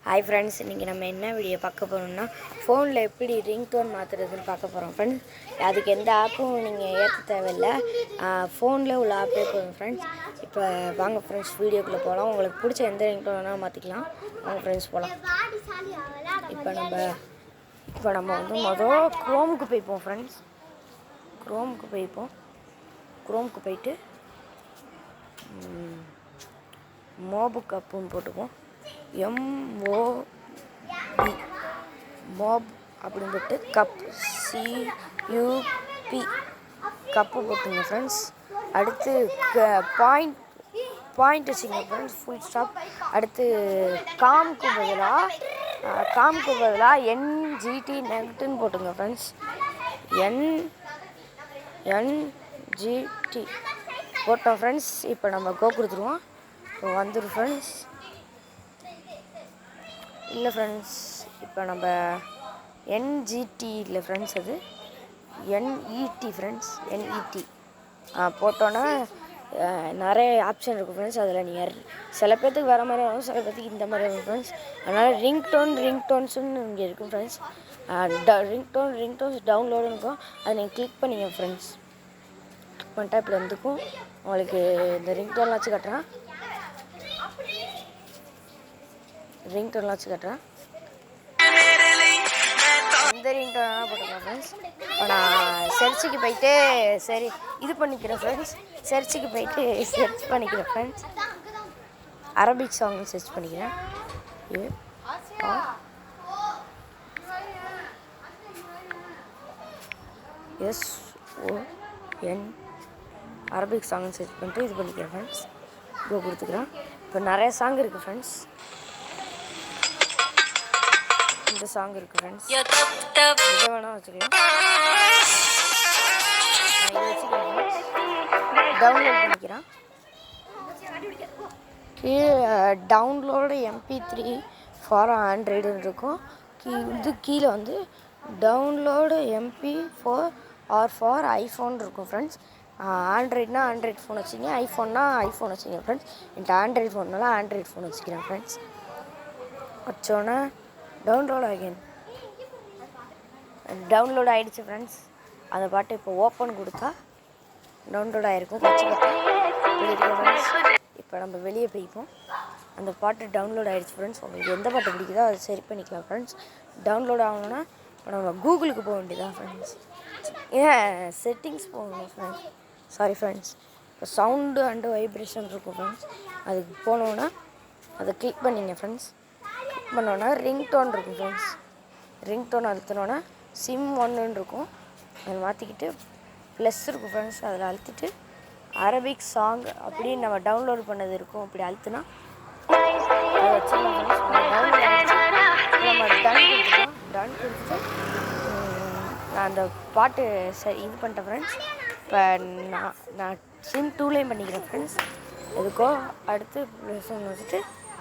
Hi friends, இன்னைக்கு நம்ம என்ன வீடியோ பார்க்க போறோம்னா ஃபோன்ல எப்படி ரிங்டோன் மாத்துறதுன்னு பார்க்க போறோம் फ्रेंड्स. அதுக்கு எந்த ஆப்பும் நீங்க ஏத்த தேவையில்ல. ஃபோன்ல உள்ள ஆப்பே போதும் फ्रेंड्स. இப்போ வாங்க फ्रेंड्स வீடியோக்குள்ள போலாம். உங்களுக்கு பிடிச்ச எந்த ரிங்டோனா மாத்திக்கலாம். வாங்க फ्रेंड्स போலாம். இப்போ நம்ம வந்து முதல்ல குரோமுக்கு போய்ப்போம் फ्रेंड्स. குரோமுக்கு போயிட்டு மோபுக் அப்புன்னு போட்டுப்போம். MOB மோப் அப்படின்னு போட்டு கப் CUP கப்பு போட்டுங்க ஃப்ரெண்ட்ஸ். அடுத்து பாயிண்ட் வச்சுங்க ஃப்ரெண்ட்ஸ், ஃபுல் ஸ்டாப். அடுத்து காம்க்கு பதிலாக NGT நெகட்டுன்னு போட்டுங்க ஃப்ரெண்ட்ஸ். NGT போட்டோம் ஃப்ரெண்ட்ஸ். இப்போ நம்ம கோ கொடுத்துருவோம். இப்போ வந்துடும் ஃப்ரெண்ட்ஸ். இல்லை ஃப்ரெண்ட்ஸ், இப்போ நம்ம NGT இல்லை ஃப்ரெண்ட்ஸ், அது NET ஃப்ரெண்ட்ஸ். NET போட்டோன்னா நிறைய ஆப்ஷன் இருக்கும் ஃப்ரெண்ட்ஸ். அதில் நீங்கள் சில பேர்த்துக்கு வேறு மாதிரி வரும், சில பேர்த்துக்கு இந்த மாதிரி வரும் ஃப்ரெண்ட்ஸ். அதனால் ரிங்டோன்ஸ்னு இங்கே இருக்கும் ஃப்ரெண்ட்ஸ். ரிங்டோன்ஸ் டவுன்லோடு இருக்கும். அதை நீங்கள் கிளிக் பண்ணிங்க ஃப்ரெண்ட்ஸ். கிளிக் பண்ணிட்டா இப்படி வந்துக்கும். உங்களுக்கு இந்த ரிங்டோன்லாம் வச்சு காட்டுறேன். இந்த ரிங்டோனாக போட்டுக்கலாம் ஃப்ரெண்ட்ஸ். இப்போ நான் சர்ச்சுக்கு போயிட்டு சரி இது பண்ணிக்கிறேன் ஃப்ரெண்ட்ஸ். சர்ச்சுக்கு போயிட்டு சர்ச் பண்ணிக்கிறேன் ஃப்ரெண்ட்ஸ். அரபிக் சாங் சர்ச் பண்ணிக்கிறேன். SON அரபிக் சாங் சர்ச் பண்ணிட்டு இது பண்ணிக்கிறேன் ஃப்ரெண்ட்ஸ். கோ கொடுத்துக்கிறேன். இப்போ நிறைய சாங் இருக்குது ஃப்ரெண்ட்ஸ். இந்த சாங் இருக்குது ஃப்ரெண்ட்ஸ். இதை வேணால் வச்சுக்கலாம். டவுன்லோட் பண்ணிக்கிறேன். டவுன்லோடு MP3 ஃபார் ஆண்ட்ராய்டுன்னு இருக்கும். இது கீழே வந்து download MP4 or for iPhone இருக்கும் ஃப்ரெண்ட்ஸ். ஆண்ட்ராய்ட்னா ஆண்ட்ராய்ட் ஃபோன் வச்சுங்க, ஐஃபோன்னா ஐஃபோன் வச்சுங்க ஃப்ரெண்ட்ஸ். என்கிட்ட ஆண்ட்ராய்ட் ஃபோன்னால ஆண்ட்ராய்ட் ஃபோன் வச்சுக்கிறேன் ஃப்ரெண்ட்ஸ். வச்சோன்னே டவுன்லோட் ஆகிடுச்சு ஃப்ரெண்ட்ஸ். அந்த பாட்டு இப்போ ஓப்பன் கொடுத்தா டவுன்லோட் ஆகிருக்கும். இப்போ நம்ம வெளியே போய்ப்போம். அந்த பாட்டு டவுன்லோட் ஆகிடுச்சு ஃப்ரெண்ட்ஸ். உங்களுக்கு எந்த பாட்டு பிடிக்குதோ அதை சரி பண்ணிக்கலாம் ஃப்ரெண்ட்ஸ். டவுன்லோட் ஆகணும்னா இப்போ நம்ம கூகுளுக்கு போக வேண்டியதான் ஃப்ரெண்ட்ஸ். செட்டிங்ஸ் போகணும் ஃப்ரெண்ட்ஸ். Sorry friends. இப்போ சவுண்டு அண்டு வைப்ரேஷன் இருக்கும் ஃப்ரெண்ட்ஸ். அதுக்கு போனோன்னா அதை கிளிக் பண்ணிங்க ஃப்ரெண்ட்ஸ். கிளிக் பண்ணோன்னா ரிங்டோன் இருக்கும் ஃப்ரெண்ட்ஸ். ரிங்டோன் அழுத்தினோன்னா சிம் 1ன்னு இருக்கும். அதை மாற்றிக்கிட்டு ப்ளஸ் இருக்கும் ஃப்ரெண்ட்ஸ். அதில் அழுத்திட்டு அரபிக் சாங் அப்படின்னு நம்ம டவுன்லோட் பண்ணது இருக்கும். அப்படி அழுத்துனா அதை வச்சுக்கலாம் ஃப்ரெண்ட்ஸ். நம்ம டன் கொடுத்துட்டு நான் அந்த பாட்டு சரி இது பண்ணிட்டேன் ஃப்ரெண்ட்ஸ். இப்போ நான் சிம் 2லேயும் பண்ணிக்கிறேன் ஃப்ரெண்ட்ஸ். எதுக்கோ அடுத்து ப்ளஸ் ஒன்று வச்சுட்டு